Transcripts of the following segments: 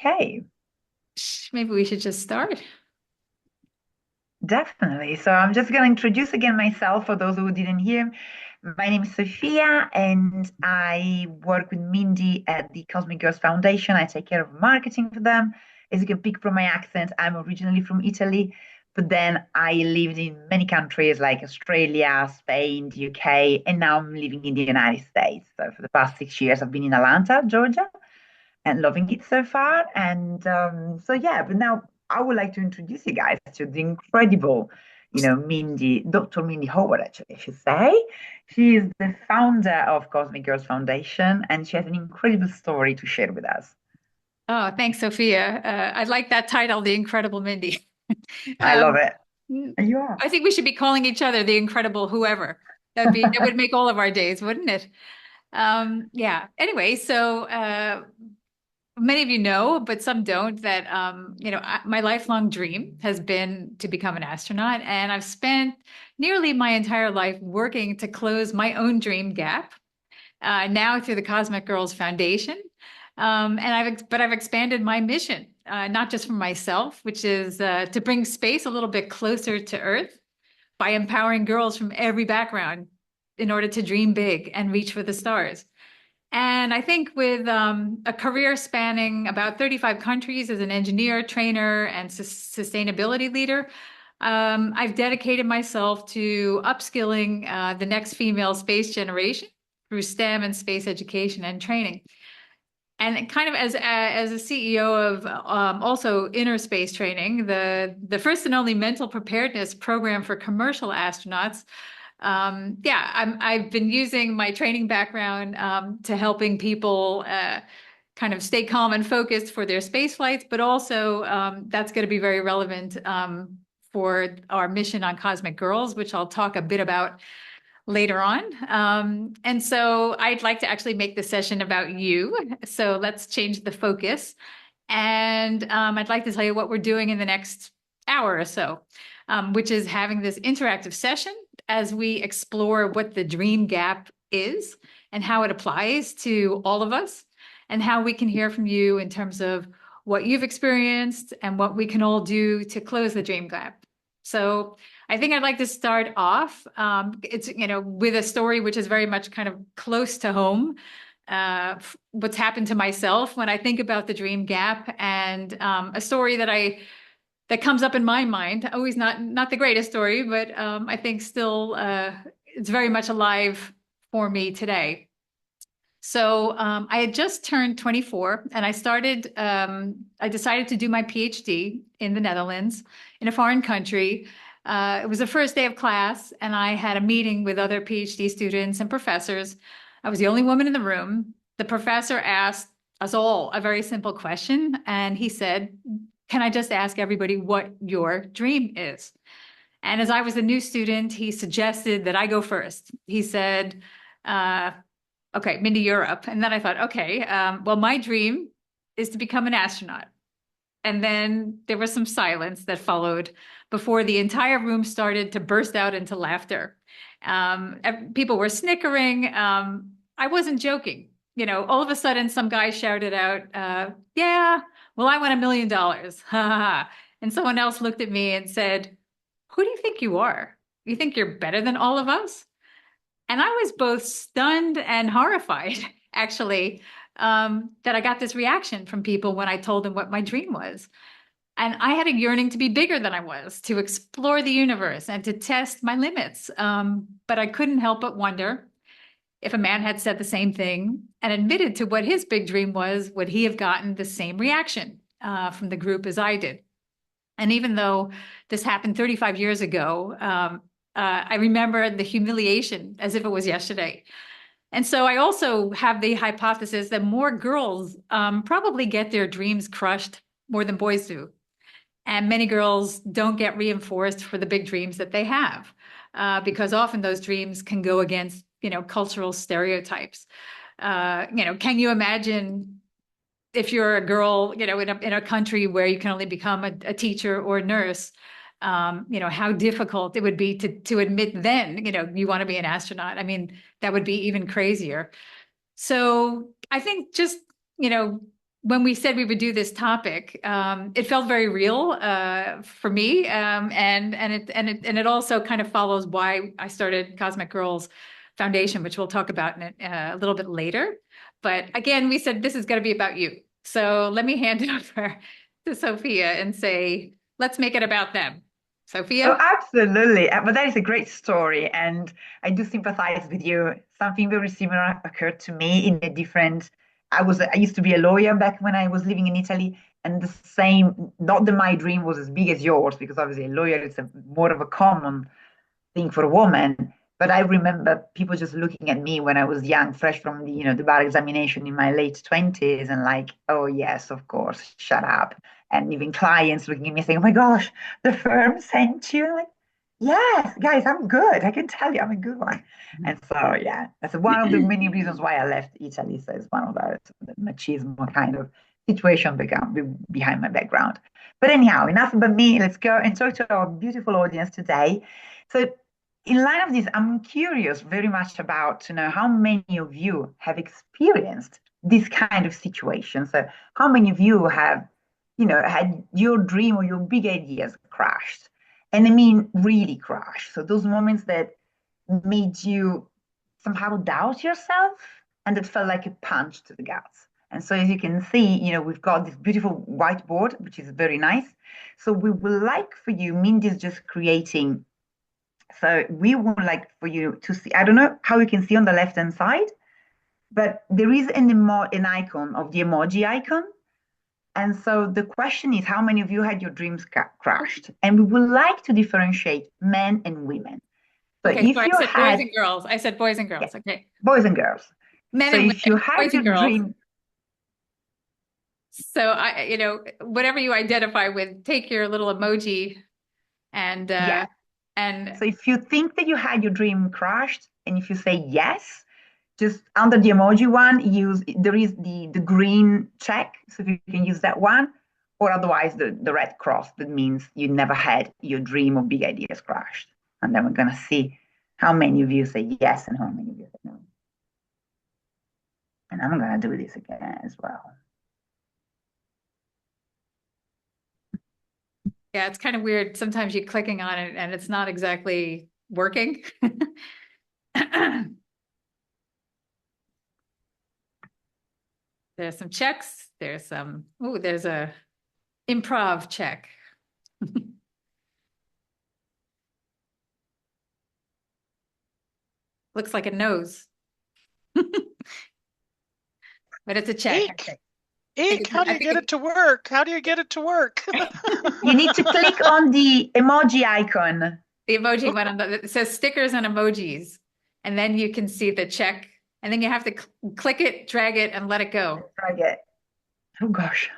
Okay, Maybe we should just start. definitely. So I'm just going to introduce again myself for those who didn't hear. My name is Sofia, and I work with Mindy at the Cosmic Girls Foundation. I take care of marketing for them. As you can pick from my accent, I'm originally from Italy, but then I lived in many countries like Australia, Spain, the UK, and now I'm living in the United States. So for the past 6 years, I've been in Atlanta, Georgia, and loving it so far. And so, yeah, but now I would like to introduce you guys to the incredible, Dr. Mindy Howard, actually, I should say. She is the founder of Cosmic Girls Foundation, and she has an incredible story to share with us. Oh, thanks, Sophia. I like that title, The Incredible Mindy. I love Um, it. And you are. I think we should be calling each other the Incredible Whoever. That would make all of our days, wouldn't it? Yeah. Anyway, so many of you know, but some don't, that my lifelong dream has been to become an astronaut, and I've spent nearly my entire life working to close my own dream gap. Now through the Cosmic Girls Foundation. But I've expanded my mission, not just for myself, which is to bring space a little bit closer to Earth by empowering girls from every background in order to dream big and reach for the stars. And I think with a career spanning about 35 countries as an engineer, trainer, and sustainability leader, I've dedicated myself to upskilling the next female space generation through STEM and space education and training. And kind of as a CEO of also inner space training, the first and only mental preparedness program for commercial astronauts. Yeah, I've been using my training background to helping people kind of stay calm and focused for their space flights, but also that's going to be very relevant for our mission on Cosmic Girls, which I'll talk a bit about later on. And so I'd like to actually make the session about you. So let's change the focus. And I'd like to tell you what we're doing in the next hour or so, which is having this interactive session as we explore what the dream gap is and how it applies to all of us, and how we can hear from you in terms of what you've experienced and what we can all do to close the dream gap. So I think I'd like to start off. It's with a story which is very much kind of close to home. What's happened to myself when I think about the dream gap, and a story that comes up in my mind. Always not the greatest story, but I think still it's very much alive for me today. So I had just turned 24, and I decided to do my PhD in the Netherlands, in a foreign country. It was the first day of class, and I had a meeting with other PhD students and professors. I was the only woman in the room. The professor asked us all a very simple question, and he said, "Can I just ask everybody what your dream is?" And as I was a new student, he suggested that I go first. He said, uh, okay, Mindy, you're up. And then I thought, okay, well, my dream is to become an astronaut. And then there was some silence that followed before the entire room started to burst out into laughter. People were snickering. I wasn't joking. All of a sudden, some guy shouted out, yeah, well, I want $1 million. Ha ha ha. And someone else looked at me and said, who do you think you are? You think you're better than all of us? And I was both stunned and horrified, actually, that I got this reaction from people when I told them what my dream was. And I had a yearning to be bigger than I was, to explore the universe and to test my limits. But I couldn't help but wonder if a man had said the same thing and admitted to what his big dream was, would he have gotten the same reaction from the group as I did? And even though this happened 35 years ago, I remember the humiliation as if it was yesterday. And so I also have the hypothesis that more girls probably get their dreams crushed more than boys do. And many girls don't get reinforced for the big dreams that they have, because often those dreams can go against, cultural stereotypes. Can you imagine if you're a girl, in a country where you can only become a teacher or a nurse, how difficult it would be to admit then, you want to be an astronaut. I mean, that would be even crazier. So I think just, when we said we would do this topic, it felt very real for me, and it also kind of follows why I started Cosmic Girls Foundation, which we'll talk about in a little bit later. But again, we said this is going to be about you. So let me hand it over to Sophia and say, let's make it about them. Oh, Sophia? absolutely. But that is a great story. And I do sympathize with you. Something very similar occurred to me in a different. I used to be a lawyer back when I was living in Italy. And the same, not that my dream was as big as yours, because obviously a lawyer is more of a common thing for a woman. But I remember people just looking at me when I was young, fresh from the bar examination in my late 20s, and like, oh yes, of course, shut up. And even clients looking at me saying, oh my gosh, the firm sent you. Like, yes, guys, I'm good. I can tell you I'm a good one. And so yeah, that's one of the many reasons why I left Italy. So it's one of the machismo kind of situation behind my background. But anyhow, enough about me. Let's go and talk to our beautiful audience today. So in light of this, I'm curious very much about to know how many of you have experienced this kind of situation. So how many of you have, had your dream or your big ideas crashed? And I mean really crashed. So those moments that made you somehow doubt yourself and that felt like a punch to the guts. And so as you can see, we've got this beautiful whiteboard, which is very nice. So we would like for you, Mindy's just creating, so we would like for you to see, I don't know how you can see on the left-hand side, but there is an icon of the emoji icon. And so the question is, how many of you had your dreams crashed? And we would like to differentiate men and women. So Okay, so if I you said boys had, and girls. I said boys and yeah, girls. Okay. boys and girls. Men So and if you women, had boys your and girls. dream, So whatever you identify with, take your little emoji and yeah. and So if you think that you had your dream crashed, and if you say yes, just under the emoji one, there is the green check, so if you can use that one, or otherwise the red cross that means you never had your dream or big ideas crashed. And then we're gonna see how many of you say yes and how many of you say no. And I'm gonna do this again as well. yeah, it's kind of weird. Sometimes you're clicking on it and it's not exactly working. There's some checks. There's a improv check. Looks like a nose, but it's a check. Eek! Eek! How do you get it to work? How do you get it to work? You need to click on the emoji icon. The emoji one it says stickers and emojis, and then you can see the check, and then you have to click it, drag it, and let it go. Drag it. Oh gosh.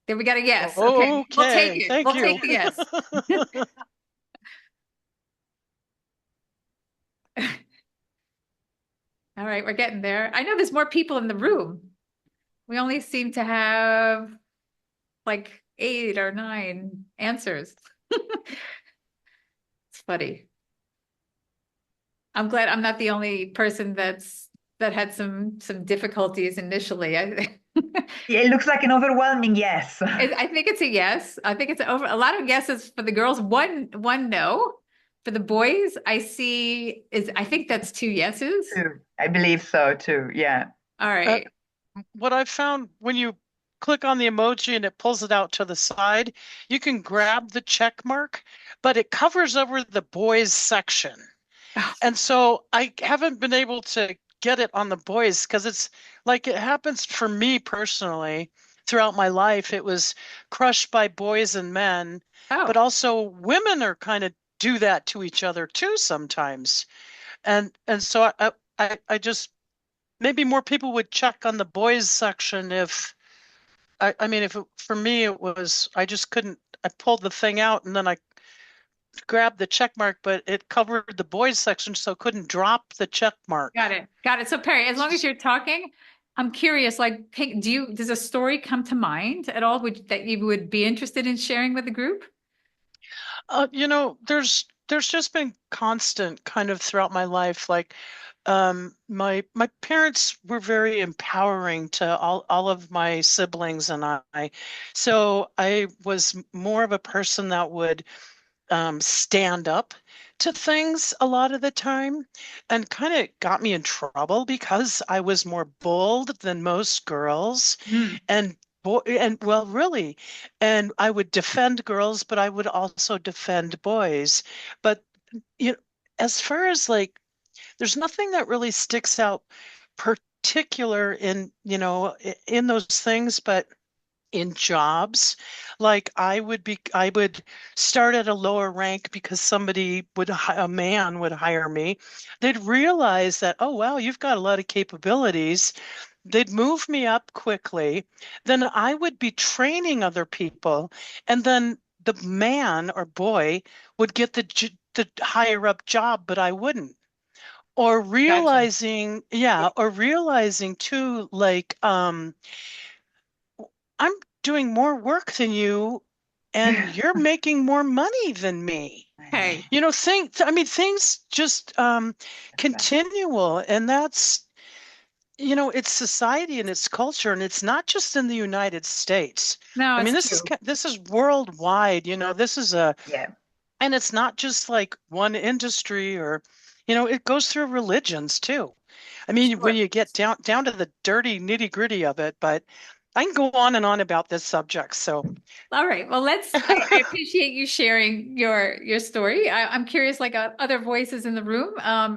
Then we got a yes. Okay, Okay, we'll take it. thank We'll you. take the yes. All right, we're getting there. I know there's more people in the room. We only seem to have like 8 or 9 answers. It's funny. I'm glad I'm not the only person that had some difficulties initially. Yeah, it looks like an overwhelming yes. I think it's a yes. I think it's a lot of yeses for the girls. One no. For the boys, I think that's 2 yeses. I believe so too. Yeah. All right. What I've found when you click on the emoji and it pulls it out to the side, you can grab the check mark, but it covers over the boys section. Oh. And so I haven't been able to get it on the boys because it's like it happens for me personally throughout my life. It was crushed by boys and men, but also women are kind of do that to each other too sometimes. And so I just maybe more people would check on the boys section if I mean if for me it was I just couldn't I pulled the thing out and then I grabbed the check mark, but it covered the boys section, so couldn't drop the check mark. Got it. So Perry, as long as you're talking, I'm curious, like, does a story come to mind at all that you would be interested in sharing with the group? There's just been constant kind of throughout my life, like my parents were very empowering to all of my siblings and I. So I was more of a person that would stand up to things a lot of the time, and kind of got me in trouble because I was more bold than most girls. Mm. And and well, really, and I would defend girls, but I would also defend boys. But you know, as far as like, there's nothing that really sticks out particular in, in those things, but in jobs, like I would start at a lower rank because a man would hire me. They'd realize that, oh, wow, you've got a lot of capabilities. They'd move me up quickly. Then I would be training other people, and then the man or boy would get the higher up job, but I wouldn't. Or Gotcha. realizing too, like, I'm doing more work than you, and you're making more money than me. Hey, Things just continual, and that's, it's society and it's culture, and it's not just in the United States. no, I mean, it's this is true. this is worldwide. This is Yeah. and it's not just like one industry, or, it goes through religions too. I mean, when Sure. you get down to the dirty nitty-gritty of it, but I can go on and on about this subject. So, All right. Well, I appreciate you sharing your story. I'm curious, like other voices in the room,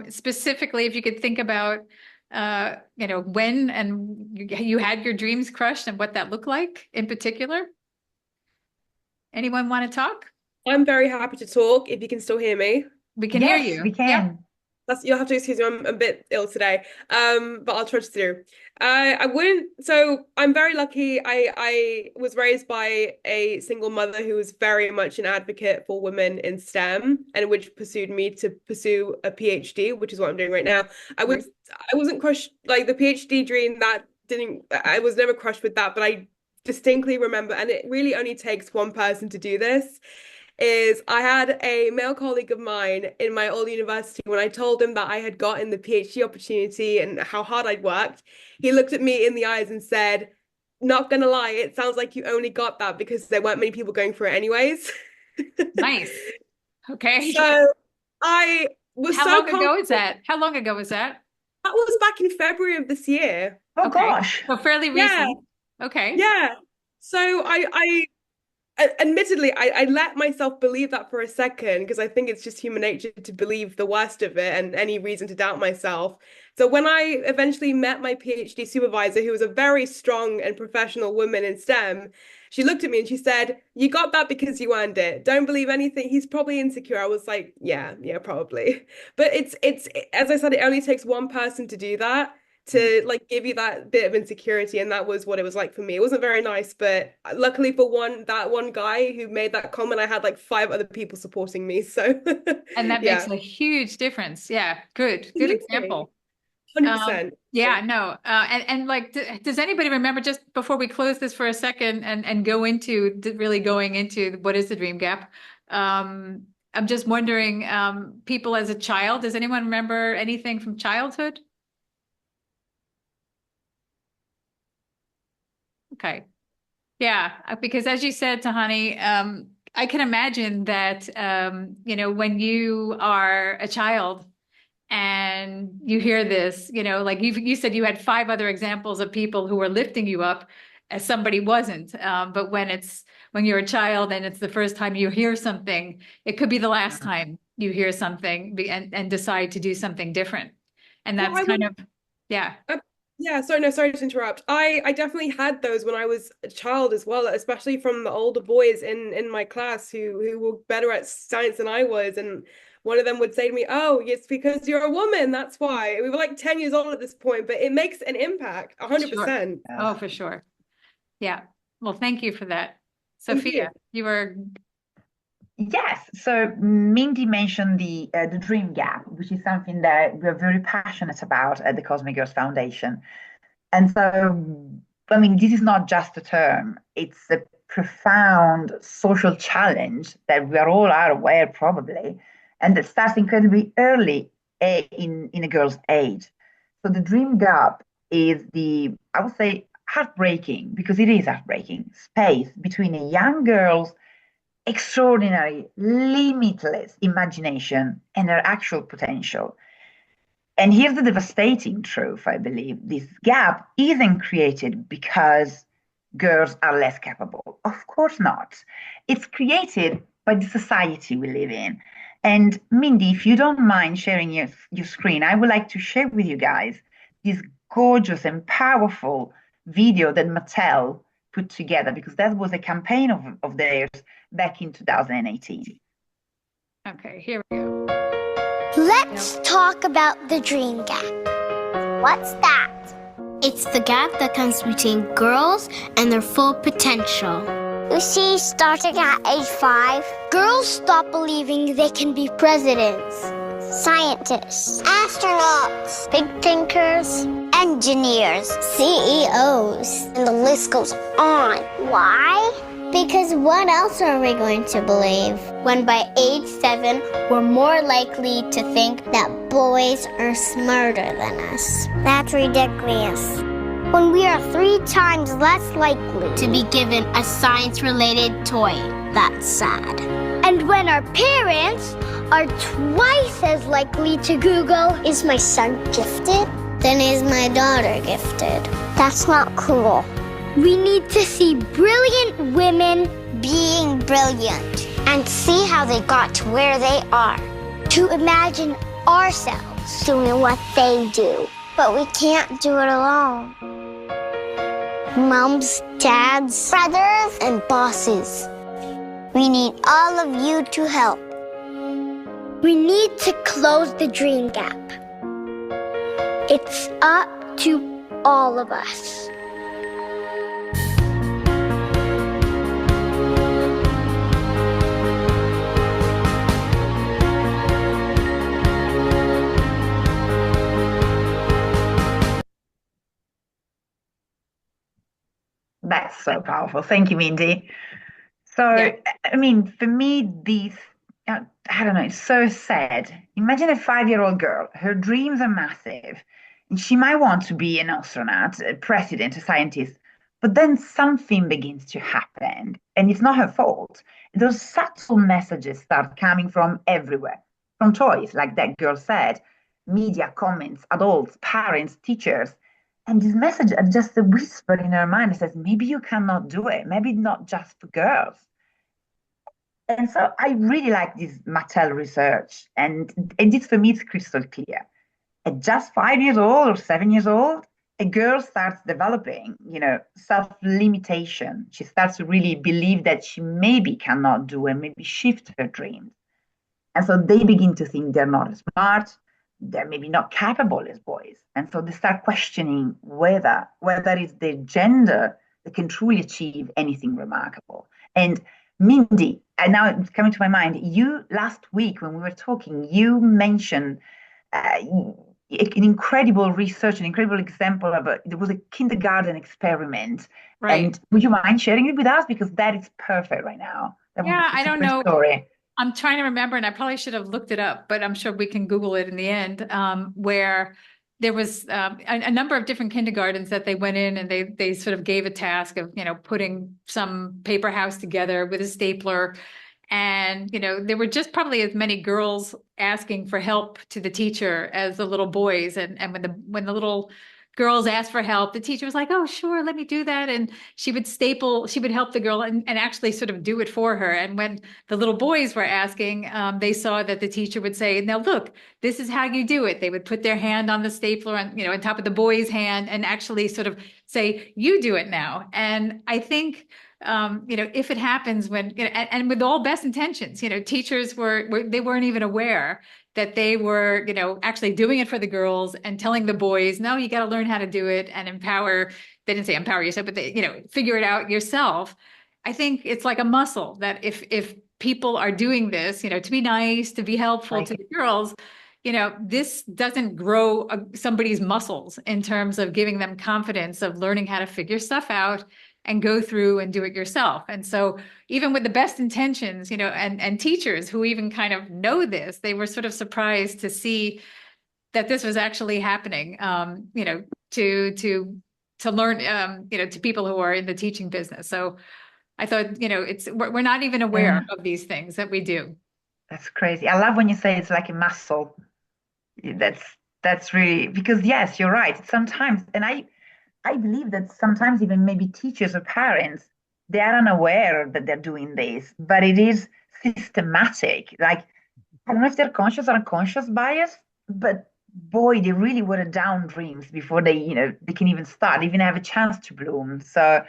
specifically, if you could think about, when and you had your dreams crushed and what that looked like in particular. Anyone want to talk? I'm very happy to talk if you can still hear me. We can hear Yes, we you. Yep. can. You'll have to excuse me, I'm a bit ill today. But I'll trudge through. I wouldn't, so I'm very lucky. I was raised by a single mother who was very much an advocate for women in STEM, and which pursued me to pursue a PhD, which is what I'm doing right now. I wasn't crushed, like the PhD dream, that didn't, I was never crushed with that, but I distinctly remember, and it really only takes one person to do this, is I had a male colleague of mine in my old university. When I told him that I had gotten the PhD opportunity and how hard I'd worked, he looked at me in the eyes and said, "Not gonna lie, it sounds like you only got that because there weren't many people going for it anyways." Nice. Okay. So I was How so long ago confident. is that? How long ago was that? That was back in February of this year. Oh Okay. gosh. So fairly Yeah, recent. Okay. yeah. So admittedly, I let myself believe that for a second because I think it's just human nature to believe the worst of it and any reason to doubt myself. So when I eventually met my PhD supervisor, who was a very strong and professional woman in STEM, she looked at me and she said, "You got that because you earned it. Don't believe anything. He's probably insecure." I was like, "Yeah, yeah, probably." But it's as I said, it only takes one person to do that, to like give you that bit of insecurity, and that was what it was like for me. It wasn't very nice, but luckily for that one guy who made that comment, I had like five other people supporting me, so And that makes yeah. a huge difference. Yeah. Good. Good Absolutely. example. 100%. Yeah, no. And like, does anybody remember, just before we close this for a second and go into really going into what is the dream gap? I'm just wondering, people as a child, does anyone remember anything from childhood? Okay. Yeah, because as you said, Tahani, I can imagine that, when you are a child and you hear this, like you said, you had five other examples of people who were lifting you up as somebody wasn't. But when you're a child and it's the first time you hear something, it could be the last time you hear something and decide to do something different. And Well, that's I would kind of, yeah, Yeah, sorry, no, sorry to interrupt. I definitely had those when I was a child as well, especially from the older boys in my class who were better at science than I was. And one of them would say to me, "Oh, it's because you're a woman, that's why." We were like 10 years old at this point, but it makes an impact, sure. 100%. Oh, for sure. Yeah. Well, thank you for that. Thank you. Sophia, you were, Yes, so Mindy mentioned the dream gap, which is something that we're very passionate about at the Cosmic Girls Foundation. And so, I mean, this is not just a term, it's a profound social challenge that we are all are aware probably, and that starts incredibly early in a girl's age. So the dream gap is I would say, heartbreaking, because it is heartbreaking, space between a young girl's extraordinary, limitless imagination and her actual potential. And here's the devastating truth, I believe. This gap isn't created because girls are less capable. Of course not. It's created by the society we live in. And Mindy, if you don't mind sharing your screen, I would like to share with you guys this gorgeous and powerful video that Mattel put together, because that was a campaign of theirs back in 2018. Okay, here we go. Let's talk about the dream gap. What's that? It's the gap that comes between girls and their full potential. You see, starting at age 5, girls stop believing they can be presidents, scientists, astronauts, big thinkers, engineers, CEOs, and the list goes on. Why? Because what else are we going to believe when by age 7 we're more likely to think that boys are smarter than us? That's ridiculous. When we are 3 times less likely to be given a science-related toy, that's sad. And when our parents are twice as likely to Google, is my son gifted? Then is my daughter gifted? That's not cool. We need to see brilliant women being brilliant and see how they got to where they are. To imagine ourselves doing what they do. But we can't do it alone. Moms, dads, brothers, and bosses. We need all of you to help. We need to close the dream gap. It's up to all of us. That's so powerful. Thank you, Mindy. So, Yeah. I mean, for me, I don't know, it's so sad. Imagine a 5-year-old girl, her dreams are massive, and she might want to be an astronaut, a president, a scientist, but then something begins to happen, and it's not her fault. Those subtle messages start coming from everywhere, from toys, like that girl said, media, comments, adults, parents, teachers. And this message is just a whisper in her mind that says, maybe you cannot do it. Maybe not just for girls. And so I really like this Mattel research. And this, for me, it's crystal clear. At just 5 years old or 7 years old, a girl starts developing, self-limitation. She starts to really believe that she maybe cannot do and maybe shift her dreams. And so they begin to think they're not as smart, they're maybe not capable as boys. And so they start questioning whether it's their gender that can truly achieve anything remarkable. And Mindy, and now it's coming to my mind, you last week when we were talking, you mentioned an incredible research, an incredible example of there was a kindergarten experiment. Right. And would you mind sharing it with us? Because that is perfect right now. I don't know. Story. I'm trying to remember, and I probably should have looked it up, but I'm sure we can Google it in the end, where there was a number of different kindergartens that they went in and they sort of gave a task of, putting some paper house together with a stapler. And, there were just probably as many girls asking for help to the teacher as the little boys. And when the little girls asked for help, the teacher was like, oh, sure, let me do that. And she would help the girl and actually sort of do it for her. And when the little boys were asking, they saw that the teacher would say, now, look, this is how you do it. They would put their hand on the stapler and, on top of the boy's hand and actually sort of say, you do it now. And I think, if it happens when, and with all best intentions, teachers they weren't even aware that they were, actually doing it for the girls and telling the boys, no, you got to learn how to do it and empower. They didn't say empower yourself, but they, figure it out yourself. I think it's like a muscle that if people are doing this, to be nice, to be helpful to the girls, this doesn't grow somebody's muscles in terms of giving them confidence of learning how to figure stuff out and go through and do it yourself. And so even with the best intentions, and teachers who even kind of know this, they were sort of surprised to see that this was actually happening, you know, to learn, you know, to people who are in the teaching business. So I thought, you know, we're not even aware of these things that we do. That's crazy. I love when you say it's like a muscle. That's really, because yes, you're right. Sometimes, and I believe that sometimes even maybe teachers or parents, they are unaware that they're doing this, but it is systematic. Like, I don't know if they're conscious or unconscious bias, but boy, they really water down dreams before they can even start, even have a chance to bloom. So,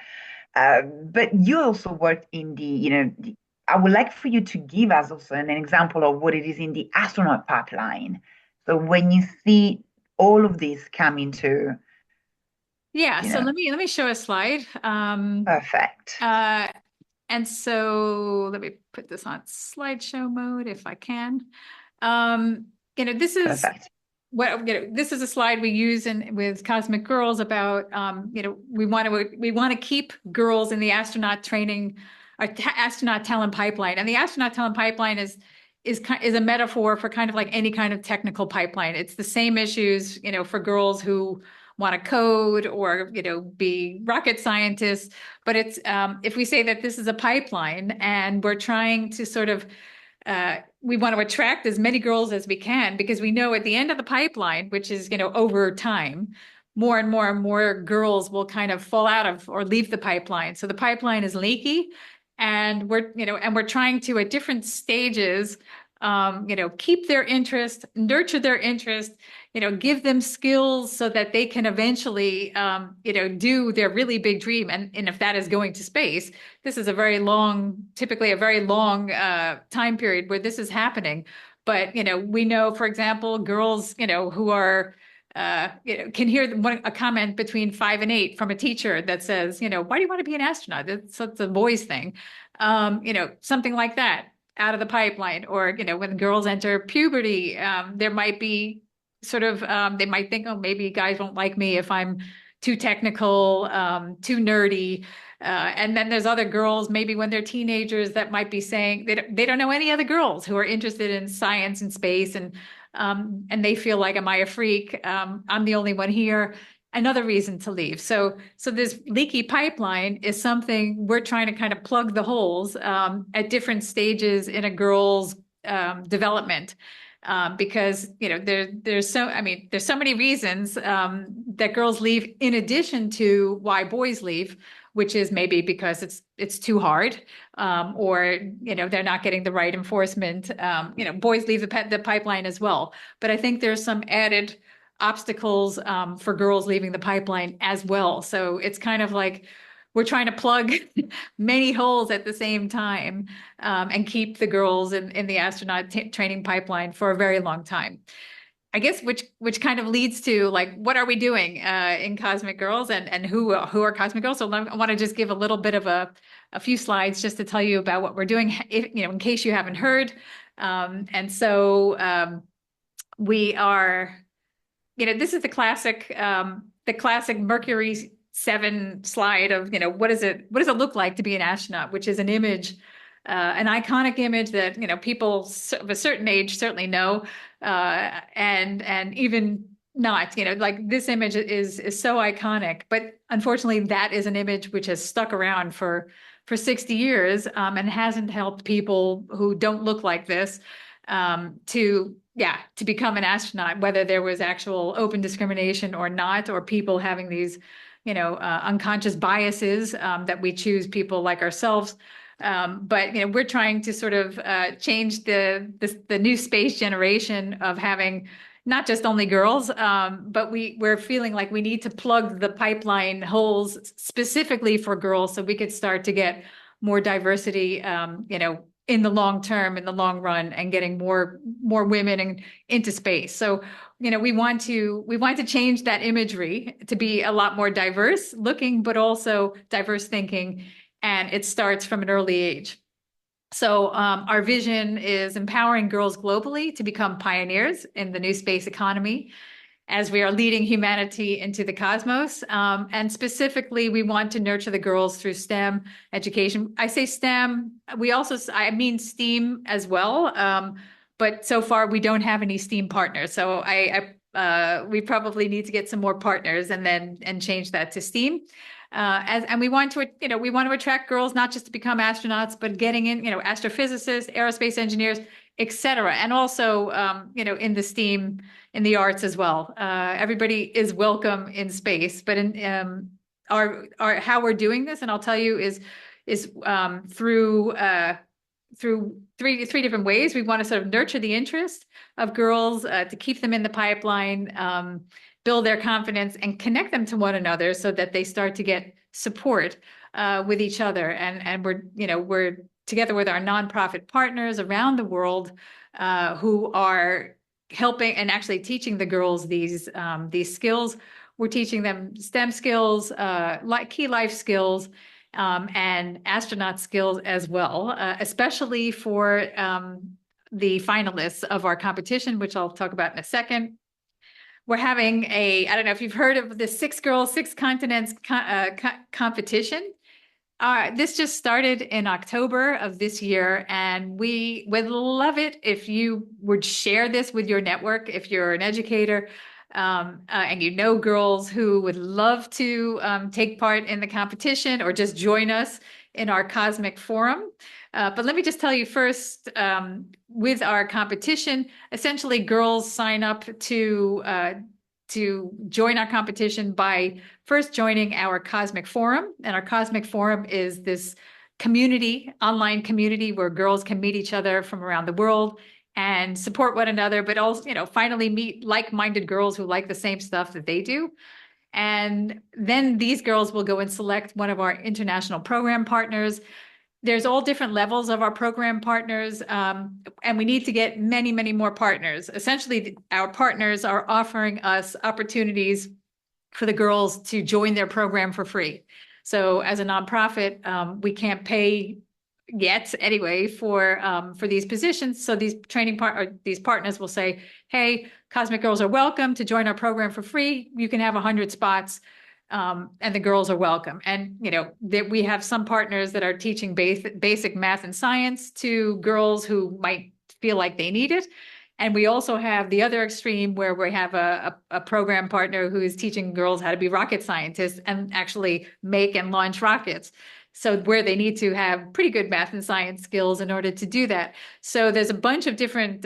but you also worked in I would like for you to give us also an example of what it is in the astronaut pipeline. So when you see all of this coming to, Yeah, so let me show a slide. Perfect. And so let me put this on slideshow mode if I can. You know, this is Perfect. This is a slide we use with Cosmic Girls about, you know, we want to keep girls in the astronaut training, or astronaut talent pipeline. And the astronaut talent pipeline is a metaphor for kind of like any kind of technical pipeline. It's the same issues, you know, for girls who want to code or, you know, be rocket scientists. But it's, if we say that this is a pipeline and we're trying to sort of, we want to attract as many girls as we can, because we know at the end of the pipeline, which is, you know, over time, more and more and more girls will kind of fall out of or leave the pipeline. So the pipeline is leaky, and we're trying to, at different stages, you know, keep their interest, nurture their interest, you know, give them skills so that they can eventually, you know, do their really big dream. And if that is going to space, this is typically a very long time period where this is happening. But, you know, we know, for example, girls, you know, who are, you know, can hear a comment between 5 and 8 from a teacher that says, you know, why do you want to be an astronaut? That's a boys thing. You know, something like that out of the pipeline. Or, you know, when girls enter puberty, there might be sort of, they might think, oh, maybe guys won't like me if I'm too technical, too nerdy. And then there's other girls, maybe when they're teenagers, that might be saying they don't know any other girls who are interested in science and space, and they feel like, am I a freak? I'm the only one here. Another reason to leave. So this leaky pipeline is something we're trying to kind of plug the holes at different stages in a girl's development. Because, you know, there's so many reasons that girls leave, in addition to why boys leave, which is maybe because it's too hard, or, you know, they're not getting the right enforcement. You know, boys leave the pipeline as well. But I think there's some added obstacles for girls leaving the pipeline as well. So it's kind of like we're trying to plug many holes at the same time, and keep the girls in the astronaut training pipeline for a very long time. I guess which kind of leads to, like, what are we doing in Cosmic Girls, and who are Cosmic Girls? So I want to just give a little bit of a few slides just to tell you about what we're doing, you know, in case you haven't heard. And so we are, you know, this is the classic Mercury 7 slide of, you know, what does it look like to be an astronaut, which is an image, an iconic image that, you know, people of a certain age certainly know, and even not, you know, like this image is so iconic. But unfortunately, that is an image which has stuck around for 60 years, and hasn't helped people who don't look like this to become an astronaut, whether there was actual open discrimination or not, or people having these, you know, unconscious biases that we choose people like ourselves. But, you know, we're trying to sort of change the new space generation of having not just only girls, but we're feeling like we need to plug the pipeline holes specifically for girls, so we could start to get more diversity, you know, in the long term, in the long run, and getting more women into space. So, you know, we want to change that imagery to be a lot more diverse looking, but also diverse thinking. And it starts from an early age. So our vision is empowering girls globally to become pioneers in the new space economy, as we are leading humanity into the cosmos. And specifically, we want to nurture the girls through STEM education. I say STEM, I mean STEAM as well. But so far, we don't have any STEAM partners. So I we probably need to get some more partners and change that to STEAM. And we want to, we want to attract girls, not just to become astronauts, but getting in, astrophysicists, aerospace engineers, et cetera. And also, in the STEAM, in the arts as well. Everybody is welcome in space, but in our how we're doing this, and I'll tell you, is through three different ways. We want to sort of nurture the interest of girls, to keep them in the pipeline, build their confidence, and connect them to one another so that they start to get support with each other. And we're together with our nonprofit partners around the world, who are helping and actually teaching the girls these skills. We're teaching them STEM skills, like key life skills, and astronaut skills as well, especially for the finalists of our competition, which I'll talk about in a second. We're having I don't know if you've heard of the 6 Girls, 6 Continents competition. This just started in October of this year, and we would love it if you would share this with your network. If you're an educator, and you know girls who would love to take part in the competition or just join us in our Cosmic Forum. But let me just tell you first, with our competition, essentially girls sign up to join our competition by first joining our Cosmic Forum. And our Cosmic Forum is this online community where girls can meet each other from around the world and support one another, but also, finally meet like-minded girls who like the same stuff that they do. And then these girls will go and select one of our international program partners. There's all different levels of our program partners, and we need to get many, many more partners. Essentially, our partners are offering us opportunities for the girls to join their program for free. So as a nonprofit, we can't pay yet anyway for these positions. So these these partners will say, hey, Cosmic Girls are welcome to join our program for free. You can have 100 spots. And the girls are welcome. And, that we have some partners that are teaching basic math and science to girls who might feel like they need it. And we also have the other extreme where we have a program partner who is teaching girls how to be rocket scientists and actually make and launch rockets. So where they need to have pretty good math and science skills in order to do that. So there's a bunch of different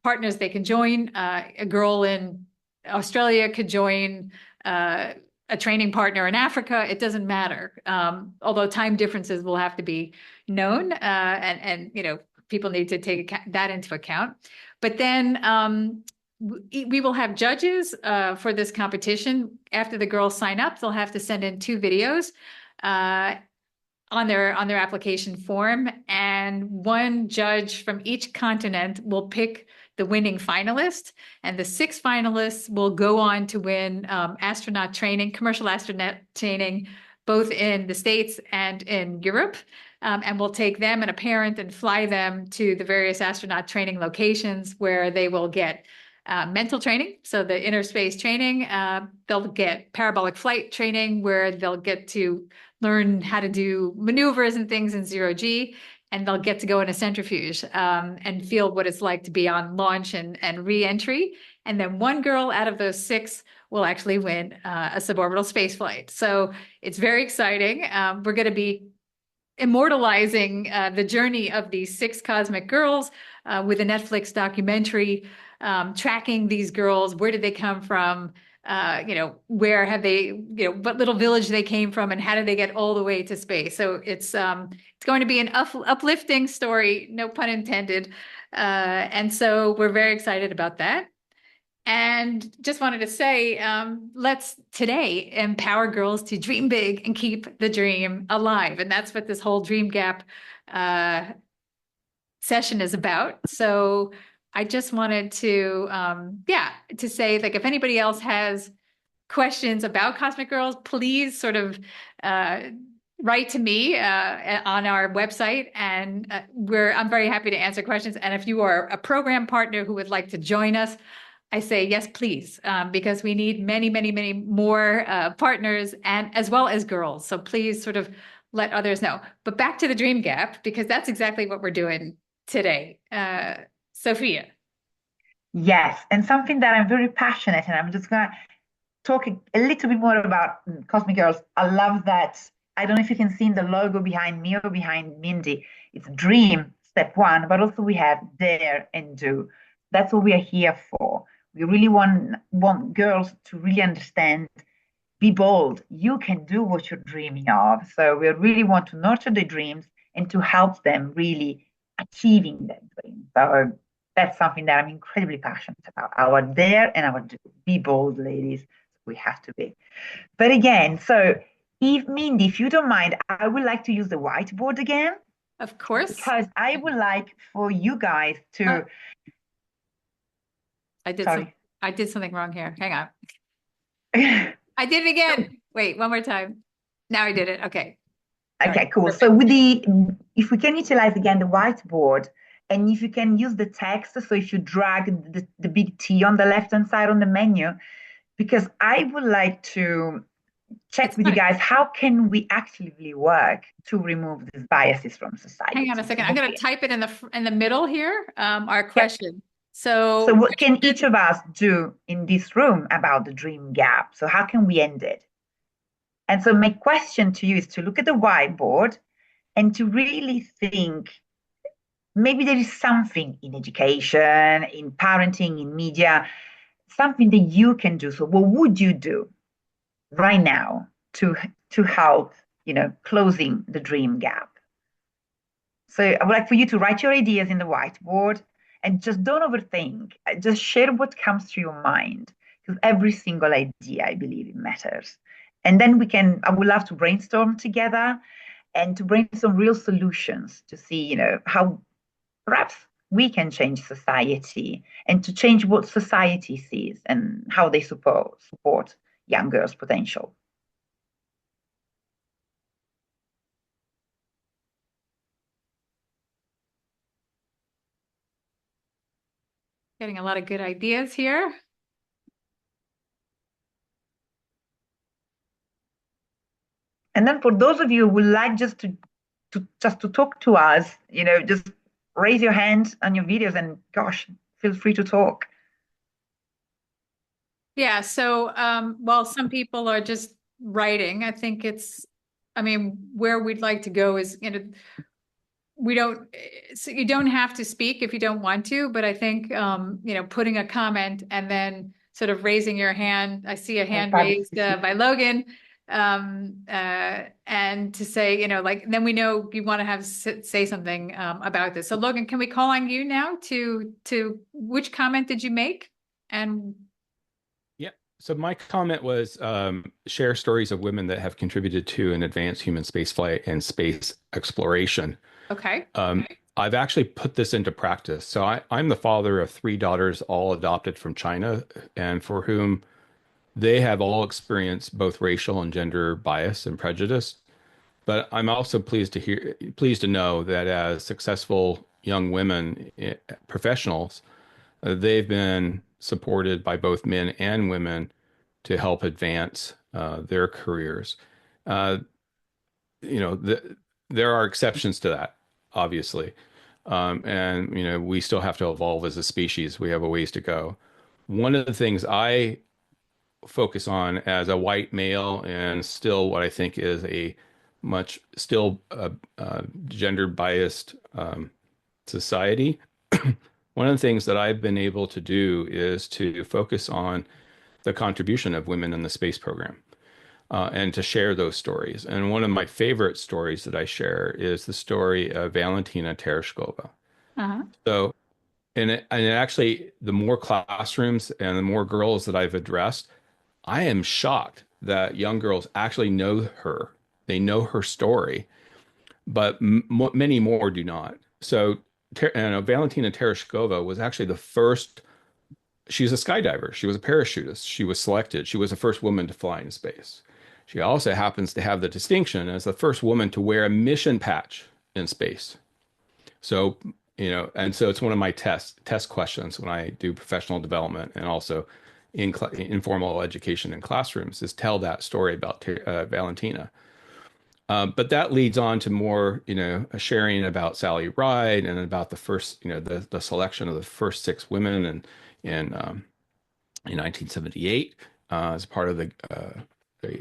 partners they can join. A girl in Australia could join a training partner in Africa. It doesn't matter. Although time differences will have to be known, and people need to take that into account. But then we will have judges for this competition. After the girls sign up, they'll have to send in 2 videos on their application form, and one judge from each continent will pick the winning finalist, and the 6 finalists will go on to win astronaut training, commercial astronaut training, both in the States and in Europe. And we'll take them and a parent and fly them to the various astronaut training locations where they will get mental training. So the inner space training, they'll get parabolic flight training where they'll get to learn how to do maneuvers and things in 0G. And they'll get to go in a centrifuge and feel what it's like to be on launch and re-entry. And then one girl out of those 6 will actually win a suborbital space flight. So it's very exciting. We're going to be immortalizing the journey of these 6 cosmic girls with a Netflix documentary, tracking these girls. Where did they come from? Where have they, what little village they came from, and how did they get all the way to space? So it's going to be an uplifting story, no pun intended. And so we're very excited about that. And just wanted to say, let's today empower girls to dream big and keep the dream alive. And that's what this whole Dream Gap session is about. So I just wanted to, to say, like, if anybody else has questions about Cosmic Girls, please sort of write to me on our website, and I'm very happy to answer questions. And if you are a program partner who would like to join us, I say yes, please, because we need many, many, many more partners, and as well as girls. So please sort of let others know. But back to the Dream Gap, because that's exactly what we're doing today. Sofia. Yes, and something that I'm very passionate, and I'm just gonna talk a little bit more about Cosmic Girls. I love that. I don't know if you can see in the logo behind me or behind Mindy. It's dream, step one, but also we have dare and do. That's what we are here for. We really want girls to really understand, be bold. You can do what you're dreaming of. So we really want to nurture the dreams and to help them really achieving that dream. So that's something that I'm incredibly passionate about. Our dare and our do. Be bold, ladies. We have to be. But again, so if Mindy, if you don't mind, I would like to use the whiteboard again. Of course. Because I would like for you guys to. I did something wrong here. Hang on. I did it again. Wait, one more time. Now I did it. Okay. Okay, cool. Perfect. So with if we can utilize again the whiteboard, and if you can use the text, so if you drag the big T on the left-hand side on the menu, because I would like to check with you guys, how can we actively work to remove these biases from society? Hang on a second. I'm going to type it in the middle here, our question. Yep. So what can each of us do in this room about the dream gap? So how can we end it? And so my question to you is to look at the whiteboard and to really think, maybe there is something in education, in parenting, in media, something that you can do. So what would you do right now to help, closing the dream gap? So I would like for you to write your ideas in the whiteboard and just don't overthink. Just share what comes to your mind, because every single idea, I believe, it matters. And then I would love to brainstorm together and to brainstorm real solutions to see, how perhaps we can change society and to change what society sees and how they support young girls' potential. Getting a lot of good ideas here. And then for those of you who would like just to talk to us, just raise your hand on your videos and gosh, feel free to talk. Yeah, so while some people are just writing, I think where we'd like to go is, so you don't have to speak if you don't want to, but I think, putting a comment and then sort of raising your hand. I see a hand raised by Logan. And to say, then we know you want to say something about this. So Logan, can we call on you now to which comment did you make? And yeah, so my comment was share stories of women that have contributed to an advanced human spaceflight and space exploration. Okay. I've actually put this into practice. So I'm the father of 3 daughters, all adopted from China, and for whom they have all experienced both racial and gender bias and prejudice. But I'm also pleased to know that as successful young women, professionals, they've been supported by both men and women to help advance their careers. There are exceptions to that, obviously. And we still have to evolve as a species. We have a ways to go. One of the things I focus on as a white male and still what I think is a much still gender biased society. One of the things that I've been able to do is to focus on the contribution of women in the space program and to share those stories. And one of my favorite stories that I share is the story of Valentina Tereshkova. So, and actually, the more classrooms and the more girls that I've addressed, I am shocked that young girls actually know her. They know her story, but many more do not. So Valentina Tereshkova was actually the first. She was a skydiver. She was a parachutist. She was selected. She was the first woman to fly in space. She also happens to have the distinction as the first woman to wear a mission patch in space. So, and so it's one of my test questions when I do professional development and also in informal education in classrooms is tell that story about Valentina. But that leads on to more, sharing about Sally Ride and about the first, the selection of the first 6 women. And, in 1978 as part of the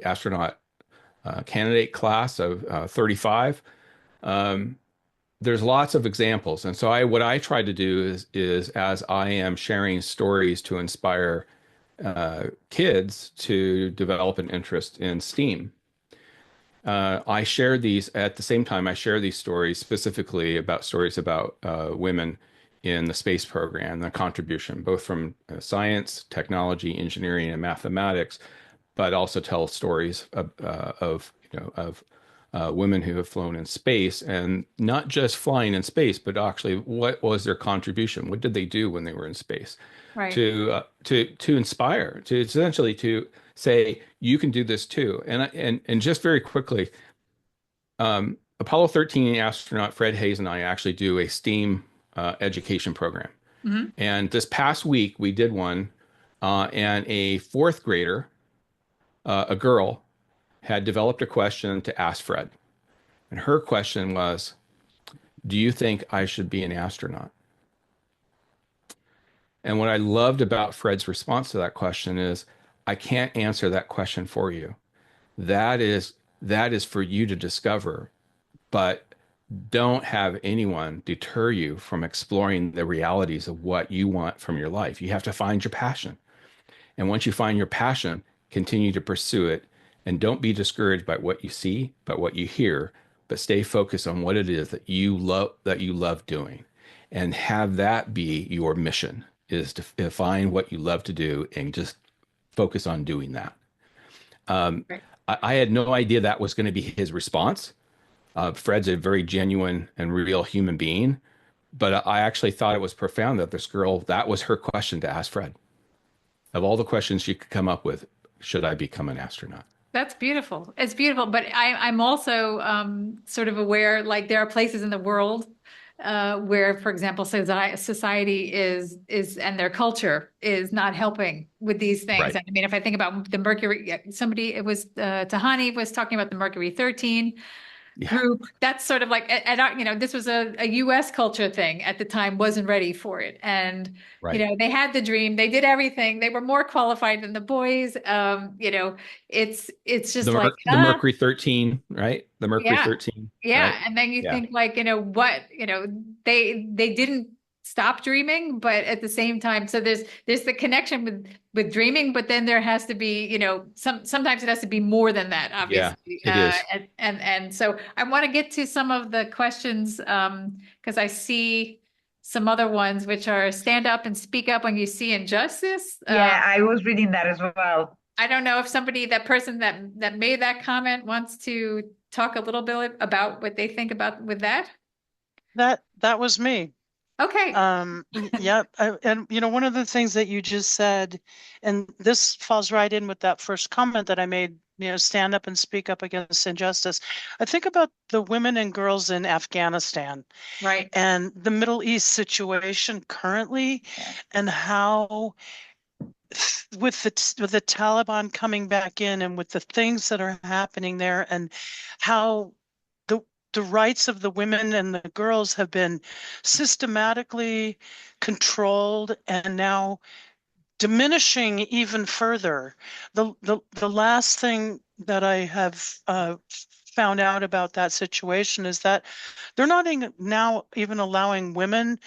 astronaut candidate class of 35. There's lots of examples, and so what I try to do is as I am sharing stories to inspire kids to develop an interest in STEAM. I share these at the same time. I share these stories specifically about stories about women in the space program, the contribution both from science, technology, engineering, and mathematics, but also tell stories of women who have flown in space, and not just flying in space, but actually what was their contribution? What did they do when they were in space? Right. To inspire, to essentially to say you can do this too. And just very quickly, Apollo 13 astronaut Fred Hayes and I actually do a STEAM education program. Mm-hmm. And this past week we did one, and a fourth grader, a girl, had developed a question to ask Fred. And her question was, do you think I should be an astronaut? And what I loved about Fred's response to that question is, I can't answer that question for you. That is for you to discover, but don't have anyone deter you from exploring the realities of what you want from your life. You have to find your passion. And once you find your passion, continue to pursue it. And don't be discouraged by what you see, but what you hear, but stay focused on what it is that you love doing, and have that be your mission, is to find what you love to do and just focus on doing that. Right. I had no idea that was going to be his response. Fred's a very genuine and real human being, but I actually thought it was profound that this girl, that was her question to ask Fred. Of all the questions she could come up with, should I become an astronaut? That's beautiful. It's beautiful, but I'm also sort of aware, like there are places in the world where, for example, society is and their culture is not helping with these things. Right. I mean, if I think about the Mercury, it was Tahani was talking about the Mercury 13 group. That's sort of like, and this was a US culture thing at the time, wasn't ready for it. And, Right. They had the dream, they did everything. They were more qualified than the boys. It's just the Mercury 13, right? The Mercury 13. Yeah. Right? And then you think they didn't stop dreaming, but at the same time, so there's the connection with dreaming, but then there has to be, sometimes it has to be more than that, obviously. Yeah, it is. And so I want to get to some of the questions, because I see some other ones, which are stand up and speak up when you see injustice. Yeah, I was reading that as well. I don't know if that person that made that comment wants to talk a little bit about what they think about with that. That was me. Okay. Yeah. And, one of the things that you just said, and this falls right in with that first comment that I made, stand up and speak up against injustice. I think about the women and girls in Afghanistan, right, and the Middle East situation currently, and how with the Taliban coming back in, and with the things that are happening there, and how the rights of the women and the girls have been systematically controlled and now diminishing even further. The last thing that I have found out about that situation is that they're not now even allowing women